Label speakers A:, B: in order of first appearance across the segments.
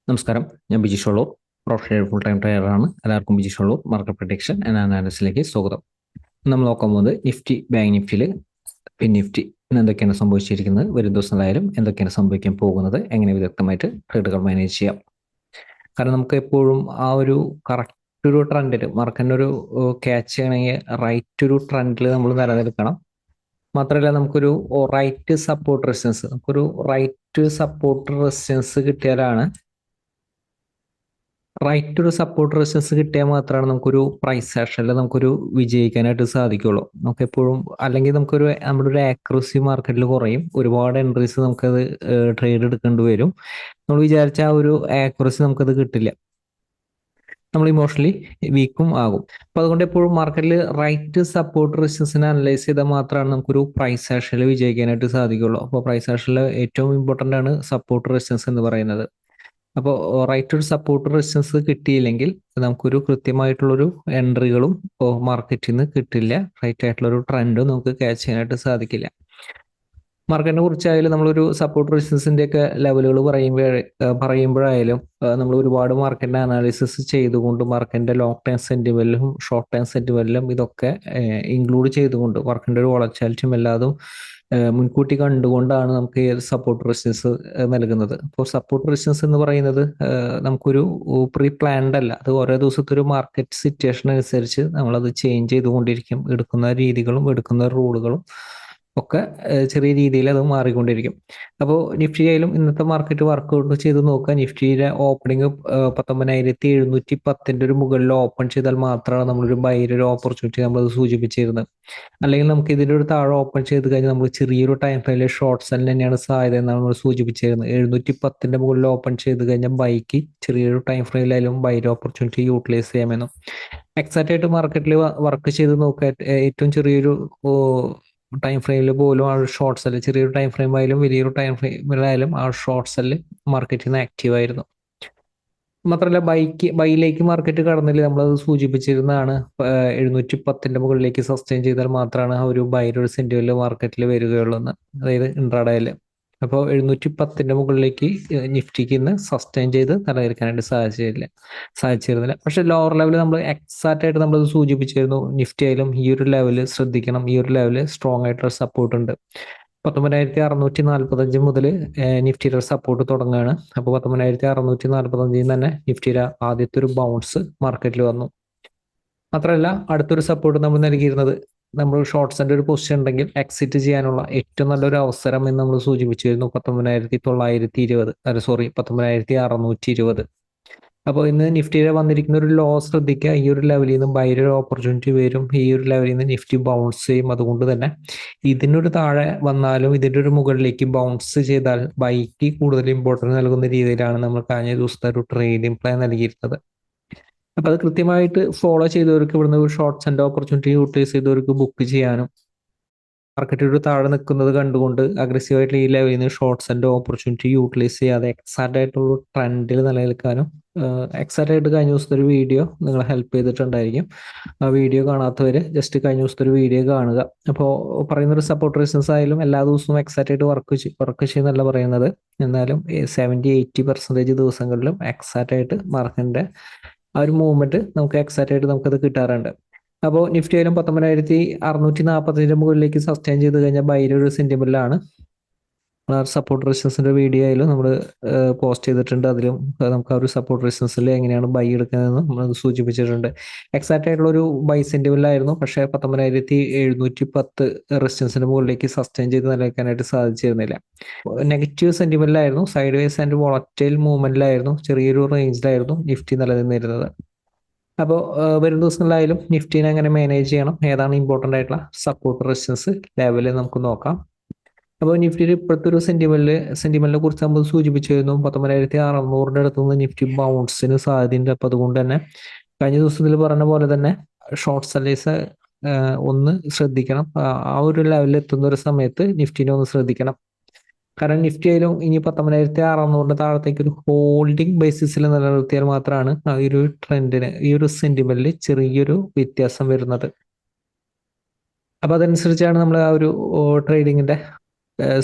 A: നമസ്കാരം, ഞാൻ Biji Sholur, professional full time ട്രേഡറാണ്. എല്ലാവർക്കും Biji Sholur market prediction and അനാലിസിലേക്ക് സ്വാഗതം. നമ്മൾ നോക്കാൻ പോകുന്നത് നിഫ്റ്റി, ബാങ്ക് നിഫ്റ്റിയിൽ പിൻ നിഫ്റ്റി ഇന്ന് എന്തൊക്കെയാണ് സംഭവിച്ചിരിക്കുന്നത്, വരും ദിവസങ്ങളായാലും എന്തൊക്കെയാണ് സംഭവിക്കാൻ പോകുന്നത്, എങ്ങനെ വിദഗ്ധമായിട്ട് ട്രേഡുകൾ മാനേജ് ചെയ്യാം. കാരണം നമുക്ക് എപ്പോഴും ആ ഒരു കറക്റ്റ് ഒരു ട്രെൻഡിൽ മാർക്കറ്റിനൊരു ക്യാച്ച് ചെയ്യണമെങ്കിൽ റൈറ്റ് ഒരു ട്രെൻഡിൽ നമ്മൾ നിലനിൽക്കണം. മാത്രമല്ല നമുക്കൊരു റൈറ്റ് സപ്പോർട്ട് റെസിസ്റ്റൻസ് കിട്ടിയാലാണ് റൈറ്റ് ഒരു സപ്പോർട്ട് റെസിസ്റ്റൻസ് കിട്ടിയാൽ മാത്രമാണ് നമുക്കൊരു പ്രൈസ് ആക്ഷനിൽ നമുക്കൊരു വിജയിക്കാനായിട്ട് സാധിക്കുള്ളൂ. നമുക്ക് എപ്പോഴും അല്ലെങ്കിൽ നമ്മുടെ ഒരു ആക്യുറസി മാർക്കറ്റിൽ കുറയും, ഒരുപാട് എൻട്രീസ് നമുക്കത് ട്രേഡ് എടുക്കേണ്ടി വരും. നമ്മൾ വിചാരിച്ച ആ ഒരു ആക്യുറസി നമുക്കത് കിട്ടില്ല, നമ്മൾ ഇമോഷണലി വീക്കും ആകും. അപ്പൊ അതുകൊണ്ട് എപ്പോഴും മാർക്കറ്റിൽ റൈറ്റ് സപ്പോർട്ട് റെസിസ്റ്റൻസിനെ അനലൈസ് ചെയ്താൽ മാത്രമാണ് നമുക്കൊരു പ്രൈസ് ആക്ഷനിൽ വിജയിക്കാനായിട്ട് സാധിക്കുള്ളൂ. അപ്പോൾ പ്രൈസ് ആക്ഷനിൽ ഏറ്റവും ഇമ്പോർട്ടൻ്റ് ആണ് സപ്പോർട്ട് റെസിസ്റ്റൻസ് എന്ന് പറയുന്നത്. അപ്പോൾ റൈറ്റ് ഒരു സപ്പോർട്ട് റെസിസ്റ്റൻസ് കിട്ടിയില്ലെങ്കിൽ നമുക്കൊരു കൃത്യമായിട്ടുള്ളൊരു എൻട്രികളും മാർക്കറ്റിൽ നിന്ന് കിട്ടില്ല, റൈറ്റ് ആയിട്ടുള്ളൊരു ട്രെൻഡും നമുക്ക് ക്യാച്ച് ചെയ്യാനായിട്ട് സാധിക്കില്ല. മാർക്കറ്റിനെ കുറിച്ചായാലും നമ്മളൊരു സപ്പോർട്ട് റെസിസ്റ്റൻസിന്റെ ഒക്കെ ലെവലുകൾ പറയുമ്പോഴായാലും നമ്മൾ ഒരുപാട് മാർക്കറ്റിന്റെ അനാലിസിസ് ചെയ്തുകൊണ്ട് മാർക്കറ്റിന്റെ ലോങ് ടേം സെന്റിമെന്റിലും ഷോർട്ട് ടേം സെന്റിമെന്റിലും ഇതൊക്കെ ഇൻക്ലൂഡ് ചെയ്തുകൊണ്ട് മാർക്കറ്റിന്റെ ഒരു വളർച്ചാലും എല്ലാതും മുൻകൂട്ടി കണ്ടുകൊണ്ടാണ് നമുക്ക് ഈ സപ്പോർട്ട് റെസിസ്റ്റൻസ് നൽകുന്നത്. അപ്പോൾ സപ്പോർട്ട് റെസിസ്റ്റൻസ് എന്ന് പറയുന്നത് നമുക്കൊരു പ്രീ പ്ലാൻഡ് അല്ല, അത് ഓരോ ദിവസത്തെ ഒരു മാർക്കറ്റ് സിറ്റുവേഷൻ അനുസരിച്ച് നമ്മളത് ചേഞ്ച് ചെയ്തുകൊണ്ടിരിക്കും. എടുക്കുന്ന രീതികളും എടുക്കുന്ന റൂളുകളും ഒക്കെ ചെറിയ രീതിയിൽ അത് മാറിക്കൊണ്ടിരിക്കും. അപ്പോൾ നിഫ്റ്റി ആയാലും ഇന്നത്തെ മാർക്കറ്റ് വർക്കൗട്ട് ചെയ്ത് നോക്കുക. നിഫ്റ്റിയുടെ ഓപ്പണിംഗ് 19,710 ഒരു മുകളിൽ ഓപ്പൺ ചെയ്താൽ മാത്രമാണ് നമ്മളൊരു ബൈയുടെ ഒരു ഓപ്പർച്യൂണിറ്റി നമ്മളത് സൂചിപ്പിച്ചിരുന്നത്. അല്ലെങ്കിൽ നമുക്ക് ഇതിൻ്റെ ഒരു താഴെ ഓപ്പൺ ചെയ്ത് കഴിഞ്ഞാൽ നമ്മൾ ചെറിയൊരു ടൈം ഫ്രെയിമിൽ ഷോർട്ട് സെല്ലിന് തന്നെയാണ് സാധ്യത എന്നാണ് നമ്മൾ സൂചിപ്പിച്ചിരുന്നത്. 710 മുകളിൽ ഓപ്പൺ ചെയ്ത് കഴിഞ്ഞാൽ ബൈക്ക് ചെറിയൊരു ടൈം ഫ്രെയിമിലായാലും ബൈയുടെ ഓപ്പർച്യൂണിറ്റി യൂട്ടിലൈസ് ചെയ്യാമെന്നും. എക്സാക്റ്റ് ആയിട്ട് മാർക്കറ്റിൽ വർക്ക് ചെയ്ത് നോക്കുക. ഏറ്റവും ചെറിയൊരു ടൈം ഫ്രെയിമിൽ പോലും ആ ഷോർട്ട് സെല്ല്, ചെറിയൊരു ടൈം ഫ്രെയിം ആയാലും വലിയൊരു ടൈം ഫ്രെയിമിലായാലും ആ ഷോർട്ട് സെല്ല് മാർക്കറ്റിൽ നിന്ന് ആക്റ്റീവ് ആയിരുന്നു. മാത്രമല്ല ബൈയിലേക്ക് മാർക്കറ്റ് കടന്നില്ല, നമ്മളത് സൂചിപ്പിച്ചിരുന്നതാണ്. 710 മുകളിലേക്ക് സസ്റ്റെയിൻ ചെയ്താൽ മാത്രമാണ് ആ ഒരു ബൈയുടെ ഒരു സെന്റിമെന്റ് മാർക്കറ്റിൽ വരികയുള്ളൂ എന്ന്, അതായത് ഇൻട്രാഡേയിൽ. അപ്പോൾ 710 മുകളിലേക്ക് നിഫ്റ്റിക്ക് ഇന്ന് സസ്റ്റെയിൻ ചെയ്ത് നിലനിൽക്കാനായിട്ട് സാധിച്ചിരുന്നില്ല. പക്ഷെ ലോവർ ലെവൽ നമ്മൾ എക്സാക്റ്റ് ആയിട്ട് നമ്മളത് സൂചിപ്പിച്ചിരുന്നു. നിഫ്റ്റി ആയാലും ഈ ഒരു ലെവല് ശ്രദ്ധിക്കണം, ഈ ഒരു ലെവല് സ്ട്രോങ് ആയിട്ടുള്ള സപ്പോർട്ട് ഉണ്ട്. 19,645 മുതൽ നിഫ്റ്റിയുടെ സപ്പോർട്ട് തുടങ്ങുകയാണ്. അപ്പോൾ 19,645 തന്നെ നിഫ്റ്റിയുടെ ആദ്യത്തെ ഒരു ബൗൺസ് മാർക്കറ്റിൽ വന്നു. മാത്രമല്ല അടുത്തൊരു സപ്പോർട്ട് നമ്മൾ നൽകിയിരുന്നത്, നമ്മൾ ഷോർട്ട്സിന്റെ ഒരു പൊസിഷൻ ഉണ്ടെങ്കിൽ എക്സിറ്റ് ചെയ്യാനുള്ള ഏറ്റവും നല്ലൊരു അവസരം എന്ന് നമ്മൾ സൂചിപ്പിച്ചിരുന്നു 19,620. അപ്പോൾ ഇന്ന് നിഫ്റ്റിയുടെ വന്നിരിക്കുന്ന ഒരു ലോ ശ്രദ്ധിക്കുക. ഈ ഒരു ലെവലിൽ നിന്ന് ബൈയുടെ ഒരു ഓപ്പർച്യൂണിറ്റി വരും, ഈ ഒരു ലെവലിൽ നിന്ന് നിഫ്റ്റി ബൗൺസ് ചെയ്യും. അതുകൊണ്ട് തന്നെ ഇതിനൊരു താഴെ വന്നാലും ഇതിൻ്റെ ഒരു മുകളിലേക്ക് ബൗൺസ് ചെയ്താൽ ബൈക്ക് കൂടുതൽ ഇമ്പോർട്ടൻസ് നൽകുന്ന രീതിയിലാണ് നമ്മൾ കഴിഞ്ഞ ദിവസത്തെ ഒരു ട്രേഡിംഗ് പ്ലാൻ നൽകിയിരുന്നത്. അപ്പൊ അത് കൃത്യമായിട്ട് ഫോളോ ചെയ്തവർക്ക് ഇവിടുന്ന് ഒരു ഷോർട്ട്സ് ആൻഡ് ഓപ്പർച്യൂണിറ്റി യൂട്ടിലൈസ് ചെയ്തവർക്ക് ബുക്ക് ചെയ്യാനും, മാർക്കറ്റ് ഒരു താഴെ നിൽക്കുന്നത് കണ്ടുകൊണ്ട് അഗ്രസീവായിട്ട് ഈ ലെവലിൽ നിന്ന് ഷോർട്ട്സ് ആൻഡ് ഓപ്പർച്യൂണിറ്റി യൂട്ടിലൈസ് ചെയ്യാതെ എക്സാക്റ്റ് ആയിട്ടുള്ള ട്രെൻഡിൽ നിലനിൽക്കാനും എക്സാക്റ്റ് ആയിട്ട് കഴിഞ്ഞ ദിവസത്തെ ഒരു വീഡിയോ നിങ്ങളെ ഹെൽപ്പ് ചെയ്തിട്ടുണ്ടായിരിക്കും. ആ വീഡിയോ കാണാത്തവർ ജസ്റ്റ് കഴിഞ്ഞ ദിവസത്തെ ഒരു വീഡിയോ കാണുക. അപ്പോൾ പറയുന്നൊരു സപ്പോർട്ട് റെസിസ്റ്റൻസ് ആയാലും എല്ലാ ദിവസവും എക്സാക്റ്റ് ആയിട്ട് വർക്ക് ചെയ്യുന്നല്ല പറയുന്നത്, എന്നാലും 70-80% ദിവസങ്ങളിലും എക്സാക്റ്റ് ആയിട്ട് മാർക്കറ്റിന്റെ ആ ഒരു മൂവ്മെന്റ് നമുക്ക് എക്സാക്റ്റ് ആയിട്ട് നമുക്കത് കിട്ടാറുണ്ട്. അപ്പോൾ നിഫ്റ്റി ആയാലും 19,645 മുകളിലേക്ക് സസ്റ്റെയിൻ ചെയ്ത് കഴിഞ്ഞാൽ ബൈയുടെ ഒരു സെന്റിമെന്റിലാണ്. സപ്പോർട്ട് റെസിസ്റ്റൻസിന്റെ വീഡിയോ ആയാലും നമ്മൾ പോസ്റ്റ് ചെയ്തിട്ടുണ്ട്. അതിലും നമുക്ക് ആ ഒരു സപ്പോർട്ട് റെസിസ്റ്റൻസിൽ എങ്ങനെയാണ് ബൈ എടുക്കുന്നതെന്ന് നമ്മൾ സൂചിപ്പിച്ചിട്ടുണ്ട്. എക്സാക്റ്റ് ആയിട്ടുള്ള ഒരു ബൈ സെന്റിമെന്റിലായിരുന്നു, പക്ഷേ 19,710 റെസിസ്റ്റൻസിന്റെ മുകളിലേക്ക് സസ്റ്റെയിൻ ചെയ്ത് നിലനിൽക്കാനായിട്ട് സാധിച്ചിരുന്നില്ല. നെഗറ്റീവ് സെന്റിമെന്റിലായിരുന്നു, സൈഡ് വേസ് ആൻഡ് വോളറ്റൈൽ മൂവ്മെന്റിലായിരുന്നു, ചെറിയൊരു റേഞ്ചിലായിരുന്നു നിഫ്റ്റി നിലനിന്നിരുന്നത്. അപ്പോൾ വരും ദിവസങ്ങളിലായാലും നിഫ്റ്റിനെ എങ്ങനെ മാനേജ് ചെയ്യണം, ഏതാണ് ഇമ്പോർട്ടൻ്റ് ആയിട്ടുള്ള സപ്പോർട്ട് റെസിസ്റ്റൻസ് ലെവല് നമുക്ക് നോക്കാം. അപ്പോൾ നിഫ്റ്റിയിൽ ഇപ്പോഴത്തെ ഒരു സെന്റിമെന്റിനെ കുറിച്ച് നമ്മൾ സൂചിപ്പിച്ചിരുന്നു. 19,600 അടുത്തുനിന്ന് നിഫ്റ്റി ബൗൺസിന് സാധ്യതയുണ്ട്. അപ്പോൾ അതുകൊണ്ട് തന്നെ കഴിഞ്ഞ ദിവസത്തിൽ പറഞ്ഞ പോലെ തന്നെ ഷോർട്ട് സെല്ലേഴ്സ് ഒന്ന് ശ്രദ്ധിക്കണം. ആ ഒരു ലെവലിൽ എത്തുന്ന ഒരു സമയത്ത് നിഫ്റ്റിനെ ഒന്ന് ശ്രദ്ധിക്കണം. കാരണം നിഫ്റ്റി ആയാലും ഇനി 19,600 താഴത്തേക്ക് ഒരു ഹോൾഡിംഗ് ബേസിസിൽ നിലനിർത്തിയാൽ മാത്രമാണ് ആ ഒരു ട്രെൻഡിന്, ഈ ഒരു സെന്റിമെന്റിൽ ചെറിയൊരു വ്യത്യാസം വരുന്നത്. അപ്പൊ അതനുസരിച്ചാണ് നമ്മൾ ആ ഒരു ട്രേഡിങ്ങിന്റെ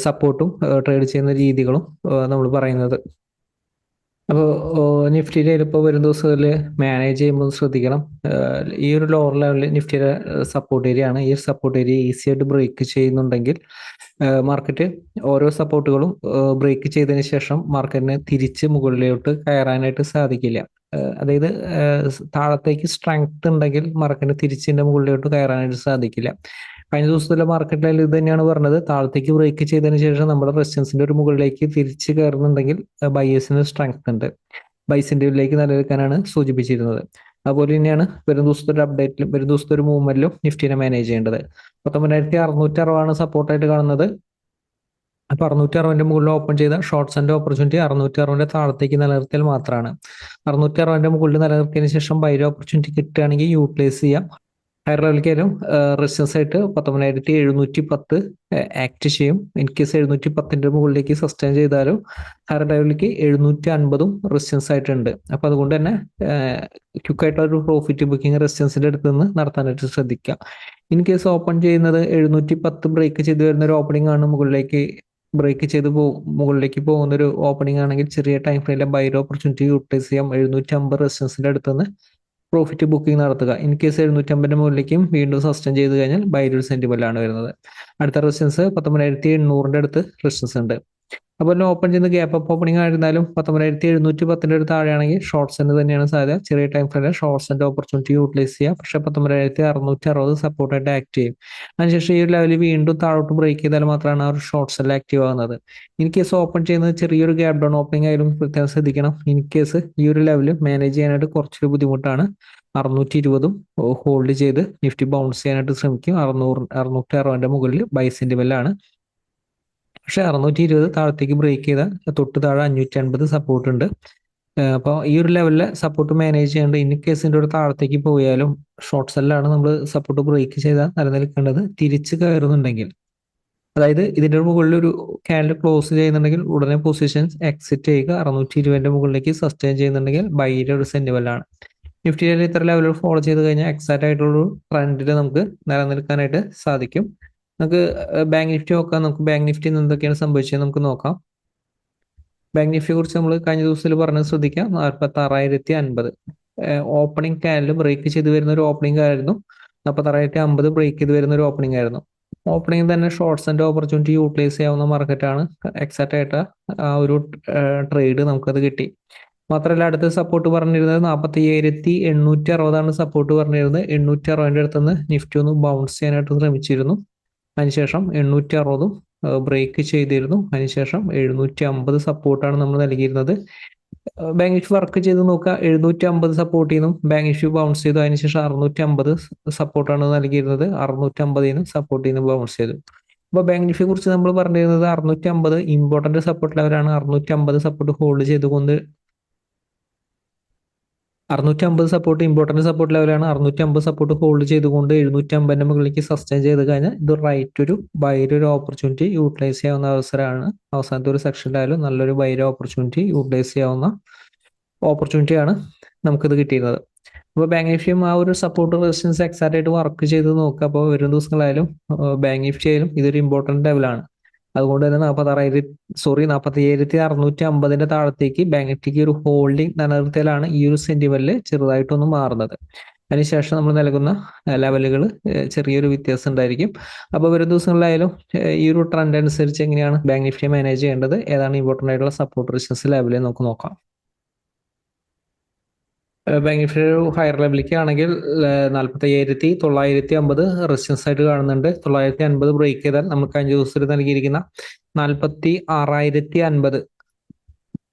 A: സപ്പോർട്ടും ട്രേഡ് ചെയ്യുന്ന രീതികളും നമ്മൾ പറയുന്നത്. അപ്പോൾ നിഫ്റ്റിയിൽ ഇപ്പോൾ വരും ദിവസങ്ങളിൽ മാനേജ് ചെയ്യുമ്പോൾ ശ്രദ്ധിക്കണം. ഈ ഒരു ലോവർ ലെവലിൽ നിഫ്റ്റിയുടെ സപ്പോർട്ട് ഏരിയ ആണ്. ഈ സപ്പോർട്ട് ഏരിയ ഈസി ആയിട്ട് ബ്രേക്ക് ചെയ്യുന്നുണ്ടെങ്കിൽ മാർക്കറ്റ് ഓരോ സപ്പോർട്ടുകളും ബ്രേക്ക് ചെയ്തതിന് ശേഷം മാർക്കറ്റിന് തിരിച്ച് മുകളിലോട്ട് കയറാനായിട്ട് സാധിക്കില്ല. അതായത് താഴത്തേക്ക് സ്ട്രെങ്ത് ഉണ്ടെങ്കിൽ മാർക്കറ്റിന് തിരിച്ചിന്റെ മുകളിലോട്ട് കയറാനായിട്ട് സാധിക്കില്ല. കഴിഞ്ഞ ദിവസത്തിലെ മാർക്കറ്റിൽ ഇത് തന്നെയാണ് പറഞ്ഞത്. താഴത്തേക്ക് ബ്രേക്ക് ചെയ്തതിന് ശേഷം നമ്മുടെ റെസിസ്റ്റൻസിന്റെ ഒരു മുകളിലേക്ക് തിരിച്ച് കയറുന്നുണ്ടെങ്കിൽ ബയേഴ്സിന് സ്ട്രെങ്ത് ഉണ്ട്. ബൈസിന്റെയിലേക്ക് നിലനിൽക്കാനാണ് സൂചിപ്പിച്ചിരുന്നത്. അതുപോലെ തന്നെയാണ് വരും ദിവസത്തെ ഒരു അപ്ഡേറ്റിലും വരും ദിവസത്തെ ഒരു മൂവ്മെന്റിലും നിഫ്റ്റിനെ മാനേജ് ചെയ്യേണ്ടത്. 19,660 സപ്പോർട്ടായിട്ട് കാണുന്നത്. അപ്പൊ 660 മുകളിൽ ഓപ്പൺ ചെയ്ത ഷോർട്ട്സിന്റെ ഓപ്പർച്യൂണിറ്റി 660 താഴത്തേക്ക് നിലനിർത്തിയാൽ മാത്രമാണ്. 660 മുകളിൽ നിലനിർത്തിയതിനു ശേഷം ബൈ ഓപ്പർച്യൂണിറ്റി കിട്ടുകയാണെങ്കിൽ യൂട്ടിലൈസ് ചെയ്യാം. ഹയർ ലെവലിലേക്കായാലും റെസിസ്റ്റൻസ് ആയിട്ട് 19,710 ആക്ട് ചെയ്യും. ഇൻ കേസ് 710 മുകളിലേക്ക് സസ്റ്റെയിൻ ചെയ്താലും ഹയർ ലെവലിലേക്ക് 750 റെസിസ്റ്റൻസ് ആയിട്ടുണ്ട്. അപ്പൊ അതുകൊണ്ട് തന്നെ ക്വിക്കായിട്ടുള്ള ഒരു പ്രോഫിറ്റ് ബുക്കിംഗ് റെസിസ്റ്റൻസിന്റെ അടുത്ത് നിന്ന് നടത്താനായിട്ട് ശ്രദ്ധിക്കുക. ഇൻ കേസ് ഓപ്പൺ ചെയ്യുന്നത് 710 ബ്രേക്ക് ചെയ്ത് വരുന്ന ഒരു ഓപ്പണിംഗ് ആണ്, മുകളിലേക്ക് ബ്രേക്ക് ചെയ്ത് മുകളിലേക്ക് പോകുന്ന ഒരു ഓപ്പണിംഗ് ആണെങ്കിൽ ചെറിയ ടൈം ഫ്രെയിമിലെ ബൈ ഓപ്പർച്യൂണിറ്റി യൂട്ടിലൈസ് ചെയ്യാം. 750 റെസിസ്റ്റൻസിന്റെ അടുത്ത് നിന്ന് പ്രോഫിറ്റ് ബുക്കിംഗ് നടത്തുക. ഇൻ കേസ് 750 മുകളിലേക്കും വീണ്ടും സസ്റ്റെയിൻ ചെയ്ത് കഴിഞ്ഞാൽ ബൈ ഒരു സെന്റിമെന്റാണ് വരുന്നത്. അടുത്ത റെസിസ്റ്റൻസ് 19,800 അടുത്ത് റെസിസ്റ്റൻസ് ഉണ്ട്. അതുപോലെ ഓപ്പൺ ചെയ്യുന്ന ഗ്യാപ്പ് അപ്പ് ഓപ്പണിംഗ് ആയിരുന്നാലും 19,710 താഴെയാണെങ്കിൽ ഷോർട്ട്സിന് തന്നെയാണ് സാധ്യത. ചെറിയ ടൈം ഫ്രെയിമിൽ ഷോർട്ട്സിന്റെ ഓപ്പർച്യൂണിറ്റി യൂട്ടിലൈസ് ചെയ്യാം. പക്ഷേ 19,660 സപ്പോർട്ടായിട്ട് ആക്ട് ചെയ്യും. അതിനുശേഷം ഈ ഒരു ലെവലിൽ വീണ്ടും താഴോട്ട് ബ്രേക്ക് ചെയ്താൽ മാത്രമാണ് ആ ഒരു ഷോർട്ട്സിൽ ആക്റ്റീവ് ആകുന്നത്. ഇൻ കേസ് ഓപ്പൺ ചെയ്യുന്നത് ചെറിയൊരു ഗ്യാപ് ഡൗൺ ഓപ്പണിംഗ് ആയാലും പ്രത്യേകം ശ്രദ്ധിക്കണം. ഇൻ കേസ് ഈ ഒരു ലെവൽ മാനേജ് ചെയ്യാനായിട്ട് കുറച്ചൊരു ബുദ്ധിമുട്ടാണ്. 620 ഹോൾഡ് ചെയ്ത് നിഫ്റ്റി ബൗൺസ് ചെയ്യാനായിട്ട് ശ്രമിക്കും. 660 മുകളിൽ ബൈ സെന്റിമെന്റാണ്. പക്ഷെ 620 താഴത്തേക്ക് ബ്രേക്ക് ചെയ്താൽ തൊട്ട് താഴെ 550 സപ്പോർട്ട് ഉണ്ട്. അപ്പോൾ ഈ ഒരു ലെവലിലെ സപ്പോർട്ട് മാനേജ് ചെയ്യേണ്ടത്. ഇൻ കേസിന്റെ ഒരു താഴത്തേക്ക് പോയാലും ഷോർട്ട് സെല്ലാണ് നമ്മൾ സപ്പോർട്ട് ബ്രേക്ക് ചെയ്താൽ നിലനിൽക്കേണ്ടത്. തിരിച്ച് കയറുന്നുണ്ടെങ്കിൽ, അതായത് ഇതിന്റെ മുകളിൽ ഒരു ക്യാൻഡിൽ ക്ലോസ് ചെയ്യുന്നുണ്ടെങ്കിൽ ഉടനെ പൊസിഷൻസ് എക്സിറ്റ് ചെയ്യുക. 620 മുകളിലേക്ക് സസ്റ്റെയിൻ ചെയ്യുന്നുണ്ടെങ്കിൽ ബൈയുടെ ഒരു സെന്റിമെന്റാണ്. നിഫ്റ്റിയിൽ ഇത്ര ലെവലുകൾ ഫോളോ ചെയ്ത് കഴിഞ്ഞാൽ എക്സാക്റ്റ് ആയിട്ടുള്ള ട്രെൻഡിൽ നമുക്ക് നിലനിൽക്കാനായിട്ട് സാധിക്കും. നമുക്ക് ബാങ്ക് നിഫ്റ്റി നോക്കാം. നമുക്ക് ബാങ്ക് നിഫ്റ്റിയിൽ നിന്ന് എന്തൊക്കെയാണ് സംഭവിച്ചത് നമുക്ക് നോക്കാം. ബാങ്ക് നിഫ്റ്റിയെ കുറിച്ച് നമ്മൾ കഴിഞ്ഞ ദിവസത്തിൽ പറഞ്ഞത് ശ്രദ്ധിക്കാം. 46,050 ഓപ്പണിംഗ് ക്യാൻഡിൽ ബ്രേക്ക് ചെയ്ത് വരുന്ന ഒരു ഓപ്പണിംഗ് ആയിരുന്നു. 46,050 ബ്രേക്ക് ചെയ്ത് വരുന്ന ഒരു ഓപ്പണിംഗ് ആയിരുന്നു. ഓപ്പണിംഗ് തന്നെ ഷോർട്ട്സിന്റെ ഓപ്പർച്യൂണിറ്റി യൂട്ടിലൈസ് ചെയ്യാവുന്ന മാർക്കറ്റാണ്. എക്സാക്റ്റ് ആയിട്ട് ആ ഒരു ട്രേഡ് നമുക്കത് കിട്ടി. മാത്രമല്ല അടുത്ത സപ്പോർട്ട് പറഞ്ഞിരുന്നത് 45,860 സപ്പോർട്ട് പറഞ്ഞിരുന്നത്. 860 അടുത്തുനിന്ന് നിഫ്റ്റി ഒന്ന് ബൗൺസ് ചെയ്യാനായിട്ട് ശ്രമിച്ചിരുന്നു. അതിനുശേഷം 860 ബ്രേക്ക് ചെയ്തിരുന്നു. അതിനുശേഷം 750 സപ്പോർട്ടാണ് നമ്മൾ നൽകിയിരുന്നത്. ബാങ്ക് നിഫ്റ്റി വർക്ക് ചെയ്ത് നോക്കുക. 750 സപ്പോർട്ട് ചെയ്യുന്നു, ബാങ്ക് നിഫ്റ്റി ബൗൺസ് ചെയ്തു. അതിനുശേഷം 650 സപ്പോർട്ടാണ് നൽകിയിരുന്നത്. 650 സപ്പോർട്ട് ചെയ്യുന്നു, ബൗൺസ് ചെയ്തു. അപ്പോൾ ബാങ്ക് നിഫ്റ്റിയെ കുറിച്ച് നമ്മൾ പറഞ്ഞിരുന്നത് 650 ഇമ്പോർട്ടന്റ് സപ്പോർട്ട് ലെവലാണ്. 650 സപ്പോർട്ട് ഹോൾഡ് ചെയ്തുകൊണ്ട് 650 സപ്പോർട്ട് ഇമ്പോർട്ടന്റ് സപ്പോർട്ട് ലെവലാണ്. 650 സപ്പോർട്ട് ഹോൾഡ് ചെയ്തുകൊണ്ട് 750 മുകളിലേക്ക് സസ്റ്റെയിൻ ചെയ്ത് കഴിഞ്ഞാൽ ഇത് റൈറ്റ് ഒരു ബൈയുടെ ഒരു ഓപ്പർച്യൂണിറ്റി യൂട്ടിലൈസ് ചെയ്യാവുന്ന അവസരമാണ്. അവസാനത്തെ ഒരു സെക്ഷനിലായാലും നല്ലൊരു ബൈയുടെ ഓപ്പർച്യൂണിറ്റി യൂട്ടിലൈസ് ചെയ്യാവുന്ന ഓപ്പർച്യൂണിറ്റിയാണ് നമുക്കിത് കിട്ടിയിരുന്നത്. അപ്പോൾ ബാങ്ക് നിഫ്റ്റിയും ആ ഒരു സപ്പോർട്ട് റെസിസ്റ്റൻസ് എക്സാക്റ്റ് ആയിട്ട് വർക്ക് ചെയ്ത് നോക്കുക. അപ്പോൾ വരും ദിവസങ്ങളായാലും ബാങ്ക് നിഫ്റ്റി ആയാലും ഇതൊരു ഇമ്പോർട്ടന്റ് ലെവലാണ്. അതുകൊണ്ട് തന്നെ 47,650 താഴത്തേക്ക് ബാങ്ക് നിഫ്റ്റിക്ക് ഒരു ഹോൾഡിംഗ് നിലനിർത്തിയാലാണ് ഈ ഒരു സെന്റിമെന്റിൽ ചെറുതായിട്ടൊന്ന് മാറുന്നത്. അതിനുശേഷം നമ്മൾ നൽകുന്ന ലെവലുകൾ ചെറിയൊരു വ്യത്യാസം ഉണ്ടായിരിക്കും. അപ്പോൾ വരും ദിവസങ്ങളിലായാലും ഈ ഒരു ട്രെൻഡ് അനുസരിച്ച് എങ്ങനെയാണ് ബാങ്ക് നിഫ്റ്റി മാനേജ് ചെയ്യേണ്ടത്, ഏതാണ് ഇമ്പോർട്ടൻ്റ് ആയിട്ടുള്ള സപ്പോർട്ട് റെസിസ്റ്റൻസ് ലെവലിൽ നമുക്ക് നോക്കാം. ബാങ്ക് നിഫ്റ്റി ഒരു ഹയർ ലെവലിലേക്ക് ആണെങ്കിൽ 45,950 റെസിസ്റ്റൻസ് ആയിട്ട് കാണുന്നുണ്ട്. 950 ബ്രേക്ക് ചെയ്താൽ നമുക്ക് 5 ദിവസത്തിൽ നൽകിയിരിക്കുന്ന 46,050.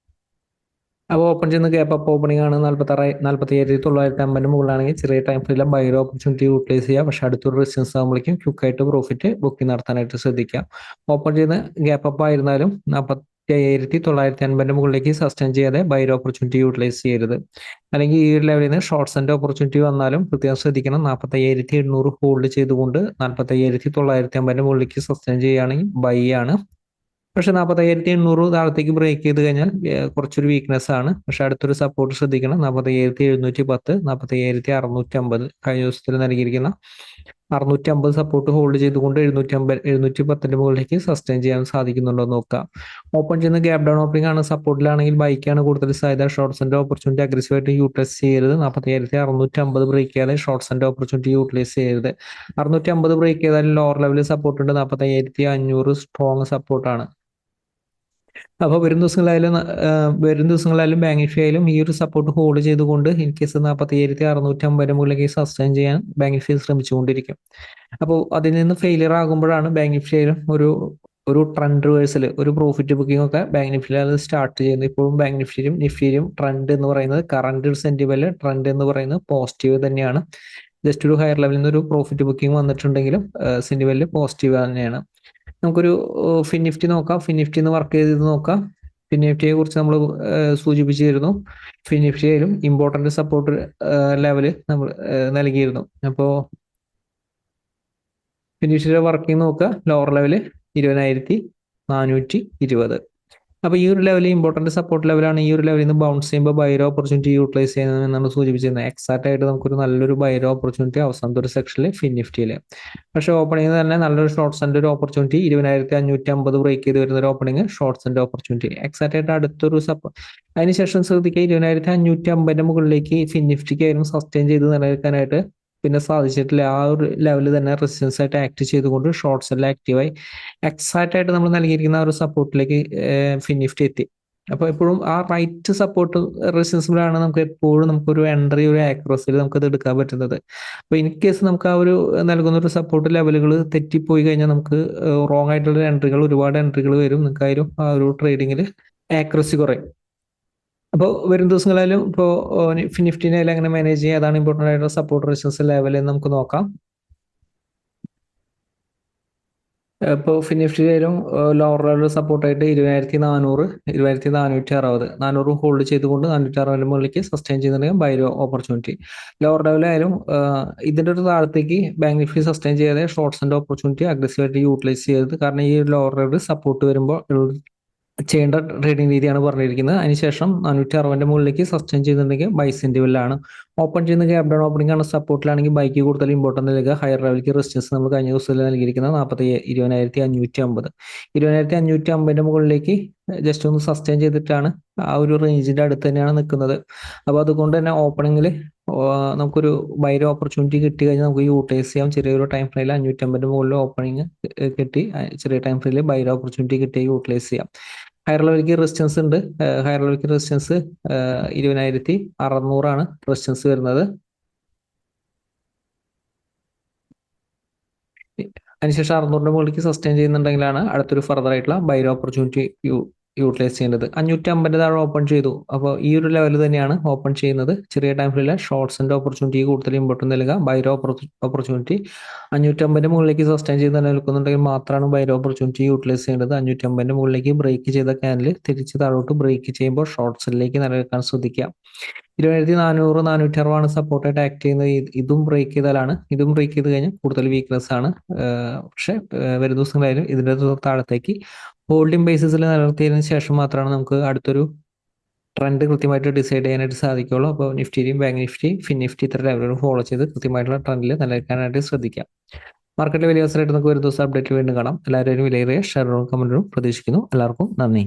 A: അപ്പോൾ ഓപ്പൺ ചെയ്യുന്ന ഗ്യാപ്പ് അപ്പ് ഓപ്പണിംഗ് ആണ്. 45,950 മുകളിലാണെങ്കിൽ ചെറിയ ടൈം ഫ്രെയിമിൽ ബൈ ഓപ്പർച്യൂണിറ്റി യൂട്ടിലൈസ് ചെയ്യുക. പക്ഷേ അടുത്തൊരു റെസിസ്റ്റൻസ് ആകുമ്പോഴേക്കും ക്വിക്കായിട്ട് പ്രോഫിറ്റ് ബുക്കിംഗ് നടത്താനായിട്ട് ശ്രദ്ധിക്കുക. ഓപ്പൺ ചെയ്യുന്ന ഗ്യാപ്പ് അപ്പ് ആയിരുന്നാലും 45,950 മുകളിലേക്ക് സസ്റ്റെയിൻ ചെയ്യാതെ ബൈ ഓപ്പർച്യൂണിറ്റി യൂട്ടിലൈസ് ചെയ്യരുത്. അല്ലെങ്കിൽ ഈ ഒരു ലെവലിൽ നിന്ന് ഷോർട്ട്സിന്റെ ഓപ്പർച്യൂണിറ്റി വന്നാലും പ്രത്യേകം ശ്രദ്ധിക്കണം. 45,800 ഹോൾഡ് ചെയ്തുകൊണ്ട് 45,950 മുകളിലേക്ക് സസ്റ്റെയിൻ ചെയ്യുകയാണെങ്കിൽ ബൈ ആണ്. പക്ഷെ 45,800 താഴത്തേക്ക് ബ്രേക്ക് ചെയ്ത് കഴിഞ്ഞാൽ കുറച്ചൊരു വീക്ക്നെസ് ആണ്. പക്ഷെ അടുത്തൊരു സപ്പോർട്ട് ശ്രദ്ധിക്കണം. 45,710, 45,650 കഴിഞ്ഞ ദിവസത്തിൽ നൽകിയിരിക്കുന്ന 650 സപ്പോർട്ട് ഹോൾഡ് ചെയ്തുകൊണ്ട് 710 മുകളിലേക്ക് സസ്റ്റെയിൻ ചെയ്യാൻ സാധിക്കുന്നുണ്ടോ എന്ന് നോക്കാം. ഓപ്പൺ ചെയ്യുന്ന ഗ്യാപ് ഡൗൺ ഓപ്പണിംഗ് ആണ്. സപ്പോർട്ടിലാണെങ്കിൽ ബൈക്കാണ് കൂടുതൽ സാധ്യത. ഷോർട്ട്സിന്റെ ഓപ്പർച്യൂണിറ്റി അഗ്രസീവായിട്ട് യൂട്ടിലൈസ് ചെയ്യരുത്. 45,650 ബ്രേക്ക് ചെയ്യാതെ ഷോർട്ട്സിന്റെ ഓപ്പർച്യൂണിറ്റി യൂട്ടിലൈസ് ചെയ്യരുത്. 650 ബ്രേക്ക് ചെയ്താൽ ലോവർ ലെവലിൽ സപ്പോർട്ട് ഉണ്ട്. 45,500 സ്ട്രോങ് സപ്പോർട്ടാണ്. അപ്പോൾ വരും ദിവസങ്ങളായാലും ബാങ്ക് നിഫ്റ്റി ആയാലും ഈ ഒരു സപ്പോർട്ട് ഹോൾഡ് ചെയ്തുകൊണ്ട് ഇൻ കേസ് 47,650 മുകളിലേക്ക് സസ്റ്റെയിൻ ചെയ്യാൻ ബാങ്ക് നിഫ്റ്റി ശ്രമിച്ചുകൊണ്ടിരിക്കും. അപ്പോൾ അതിൽ നിന്ന് ഫെയിലിയർ ആകുമ്പോഴാണ് ബാങ്ക് നിഫ്റ്റി ആയാലും ഒരു ട്രെൻഡ് റിവേഴ്സൽ, ഒരു പ്രോഫിറ്റ് ബുക്കിംഗ് ഒക്കെ ബാങ്ക് നിഫ്റ്റിയിൽ അത് സ്റ്റാർട്ട് ചെയ്യുന്നത്. ഇപ്പോഴും ബാങ്ക് നിഫ്റ്റിയിലും ട്രെൻഡ് എന്ന് പറയുന്നത് കറണ്ട് സെന്റിമെന്റ് ട്രെൻഡ് എന്ന് പറയുന്നത് പോസിറ്റീവ് തന്നെയാണ്. ജസ്റ്റ് ഒരു ഹയർ ലെവലിൽ നിന്ന് ഒരു പ്രോഫിറ്റ് ബുക്കിംഗ് വന്നിട്ടുണ്ടെങ്കിലും സെന്റിമെന്റ് പോസിറ്റീവ് തന്നെയാണ്. നമുക്കൊരു ഫിൻ നിഫ്റ്റി നോക്കാം. ഫിൻ നിഫ്റ്റി വർക്ക് ചെയ്ത് നോക്കാം. ഫിൻ നിഫ്റ്റിയെ കുറിച്ച് നമ്മൾ സൂചിപ്പിച്ചിരുന്നു. ഫിൻ നിഫ്റ്റി ആയാലും ഇമ്പോർട്ടന്റ് സപ്പോർട്ട് ലെവല് നമ്മൾ നൽകിയിരുന്നു. അപ്പോൾ ഫിൻ നിഫ്റ്റിയുടെ വർക്കിംഗ് നോക്കുക. Lower level 20,420. അപ്പോൾ ഈ ഒരു ലെവൽ ഇമ്പോർട്ടന്റ് സപ്പോർട്ട് ലെവലാണ്. ഈ ഒരു ലെവലിൽ നിന്ന് ബൗൺസ് ചെയ്യുമ്പോൾ ബൈറോ ഓപ്പർച്യൂണിറ്റി യൂട്ടിലൈസ് ചെയ്യുന്നതെന്നാണ് സൂചിപ്പിച്ചിരുന്നത്. എക്സാക്ട് ആയിട്ട് നമുക്കൊരു നല്ലൊരു ബൈറോ ഓപ്പർച്യൂണിറ്റി അവസാനത്തെ ഒരു സെക്ഷനിൽ ഫിൻ നിഫ്റ്റിയിൽ. പക്ഷേ ഓപ്പണിംഗ് തന്നെ നല്ലൊരു ഷോർട്ട്സിന്റെ ഒരു ഓപ്പർച്യൂണിറ്റി 20,550 ബ്രേക്ക് ചെയ്ത് വരുന്ന ഒരു ഓപ്പണിംഗ് ഷോർട്ട്സിന്റെ ഓപ്പർച്യൂണിറ്റി എക്സാക്ട് ആയിട്ട് അടുത്തൊരു അതിനുശേഷം ശ്രദ്ധിക്കുക 20,550 മുകളിലേക്ക് ഫിൻ നിഫ്റ്റിക്ക് ആയിരുന്നു സസ്റ്റെയിൻ ചെയ്ത് നിലനിൽക്കാനായിട്ട് പിന്നെ സാധിച്ചിട്ടില്ല. ആ ഒരു ലെവലിൽ തന്നെ റെസിസ്റ്റൻസ് ആയിട്ട് ആക്ട് ചെയ്തുകൊണ്ട് ഷോർട്ട്സ് എല്ലാം ആക്റ്റീവായി എക്സാക്ട് ആയിട്ട് നമ്മൾ നൽകിയിരിക്കുന്ന ആ ഒരു സപ്പോർട്ടിലേക്ക് ഫിൻ നിഫ്റ്റി എത്തി. അപ്പോൾ എപ്പോഴും ആ റൈറ്റ് സപ്പോർട്ട് റെസിസ്റ്റൻസിലാണ് നമുക്ക് എപ്പോഴും നമുക്കൊരു എൻട്രി, ഒരു ആക്യുറസിയിൽ നമുക്കത് എടുക്കാൻ പറ്റുന്നത്. അപ്പോൾ ഇൻ കേസ് നമുക്ക് ആ ഒരു നൽകുന്ന ഒരു സപ്പോർട്ട് ലെവലുകൾ തെറ്റിപ്പോയി കഴിഞ്ഞാൽ നമുക്ക് റോങ് ആയിട്ടുള്ള ഒരുപാട് എൻട്രികൾ വരും. നിങ്ങൾക്കായാലും ആ ഒരു ട്രേഡിങ്ങിൽ ആക്യുറസി കുറയും. അപ്പോൾ വരും ദിവസങ്ങളിലും ഇപ്പോൾ നിഫ്റ്റിനെ എങ്ങനെ മാനേജ് ചെയ്യുക, അതാണ് ഇമ്പോർട്ടൻ്റ് ആയിട്ടുള്ള സപ്പോർട്ട് റെസിസ്റ്റൻസ് ലെവൽ എന്ന് നമുക്ക് നോക്കാം. ഇപ്പോൾ നിഫ്റ്റിയിലും ലോവർ ലെവൽ സപ്പോർട്ടായിട്ട് 20,400, 20,460, 400 ഹോൾഡ് ചെയ്തുകൊണ്ട് 460 മുകളിലേക്ക് സസ്റ്റെയിൻ ചെയ്യുന്നുണ്ടെങ്കിൽ ബൈറോ ഓപ്പർച്യൂണിറ്റി. ലോവർ ലെവലായാലും ഇതിൻ്റെ ഒരു താഴത്തേക്ക് ബാങ്ക് നിഫ്റ്റി സസ്റ്റെയിൻ ചെയ്യാതെ ഷോർട്ട്സിന്റെ ഓപ്പർച്യൂണിറ്റി അഗ്രസീവായിട്ട് യൂട്ടിലൈസ് ചെയ്യരുത്. കാരണം ഈ ലോവർ ലെവൽ സപ്പോർട്ട് വരുമ്പോൾ ചെയ്യേണ്ട ട്രേഡിംഗ് രീതിയാണ് പറഞ്ഞിരിക്കുന്നത്. അതിനുശേഷം 460 മുകളിലേക്ക് സസ്റ്റെയിൻ ചെയ്യുന്നുണ്ടെങ്കിൽ ബൈസ് ഇൻഡിവിജ്വലാണ്. ഓപ്പൺ ചെയ്യുന്ന ഗ്യാപ് ഡൗൺ ഓപ്പണിംഗ് ആണ്. സപ്പോർട്ടിലാണെങ്കിൽ ബൈക്ക് കൂടുതൽ ഇമ്പോർട്ടൻ്റ് നൽകുക. ഹയർ ലെവലിലേക്ക് റെസിസ്റ്റൻസ് നമ്മൾ കഴിഞ്ഞ ദിവസത്തിൽ നൽകിയിരിക്കുന്നത് 20,550. 20,550 മുകളിലേക്ക് ജസ്റ്റ് ഒന്ന് സസ്റ്റെയിൻ ചെയ്തിട്ടാണ് ആ ഒരു റേഞ്ചിന്റെ അടുത്ത് തന്നെയാണ് നിൽക്കുന്നത്. അപ്പോൾ അതുകൊണ്ട് തന്നെ ഓപ്പണിംഗിൽ നമുക്കൊരു ബൈറോ ഓപ്പർച്യൂണിറ്റി കിട്ടി കഴിഞ്ഞാൽ നമുക്ക് യൂട്ടിലൈസ് ചെയ്യാം. ചെറിയൊരു ടൈം ഫ്രെയിമിൽ 550 മുകളിൽ ഓപ്പണിംഗ് കിട്ടി, ചെറിയ ടൈം ഫ്രെയിമിൽ ബൈറോ ഓപ്പർച്യൂണിറ്റി കിട്ടി യൂട്ടിലൈസ് ചെയ്യാം. ഹയർ ലെവലിലേക്ക് റെസിസ്റ്റൻസ് ഉണ്ട്. ഹയർ ലെവലിലേക്ക് റെസിസ്റ്റൻസ് 20,600 റെസിസ്റ്റൻസ് വരുന്നത്. അതിനുശേഷം 600 മുകളിലേക്ക് സസ്റ്റെയിൻ ചെയ്യുന്നുണ്ടെങ്കിലാണ് അടുത്തൊരു ഫർദർ ആയിട്ടുള്ള ബൈറോ ഓപ്പർച്യൂണിറ്റി യൂട്ടിലൈസ് ചെയ്യേണ്ടത്. 550 താഴെ ഓപ്പൺ ചെയ്തു. അപ്പോൾ ഈ ഒരു ലെവൽ തന്നെയാണ് ഓപ്പൺ ചെയ്യുന്നത്. ചെറിയ ടൈം ഫ്രെയിമിലെ ഷോർട്ട്സിന്റെ ഓപ്പർച്യൂണിറ്റി കൂടുതൽ ഇമ്പോർട്ടൻ്റ് നൽകുക. ബൈറോ ഓപ്പർച്യൂണിറ്റി 550 മുകളിലേക്ക് സസ്റ്റെയിൻ ചെയ്ത് നിലനിൽക്കുന്നുണ്ടെങ്കിൽ മാത്രമാണ് ബൈറോ ഓപ്പർച്യൂണിറ്റി യൂട്ടിലൈസ് ചെയ്യേണ്ടത്. 550 മുകളിലേക്ക് ബ്രേക്ക് ചെയ്ത ക്യാൻഡിൽ തിരിച്ച് താഴോട്ട് ബ്രേക്ക് ചെയ്യുമ്പോൾ ഷോർട്ട്സിലേക്ക് നിലനിൽക്കാൻ ശ്രദ്ധിക്കുക. 20,400, 460 സപ്പോർട്ടായിട്ട് ആക്ട് ചെയ്യുന്നത്. ഇതും ബ്രേക്ക് ചെയ്ത് കഴിഞ്ഞാൽ കൂടുതൽ വീക്ക്നെസ് ആണ്. പക്ഷെ വരും ദിവസങ്ങളായാലും ഇതിൻ്റെ താഴത്തേക്ക് ഹോൾഡിംഗ് ബേസിസിൽ നിലനിർത്തിയതിനു ശേഷം മാത്രമാണ് നമുക്ക് അടുത്തൊരു ട്രെൻഡ് കൃത്യമായിട്ട് ഡിസൈഡ് ചെയ്യാനായിട്ട് സാധിക്കുള്ളൂ. അപ്പോൾ നിഫ്റ്റിയും ബാങ്ക് നിഫ്റ്റി, ഫിൻ നിഫ്റ്റി ഇത്ര ലെവലുകൾ ഫോളോ ചെയ്ത് കൃത്യമായിട്ടുള്ള ട്രെൻഡിൽ നിലനിൽക്കാനായിട്ട് ശ്രദ്ധിക്കാം. മാർക്കറ്റിലെ വലിയ അവസരമായിട്ട് നമുക്ക് ഒരു ദിവസം അപ്ഡേറ്റ് വീണ്ടും കാണാം. എല്ലാവരും വിലയേറിയ ഷെയറുകളും കമന്റുകളും പ്രതീക്ഷിക്കുന്നു. എല്ലാവർക്കും നന്ദി.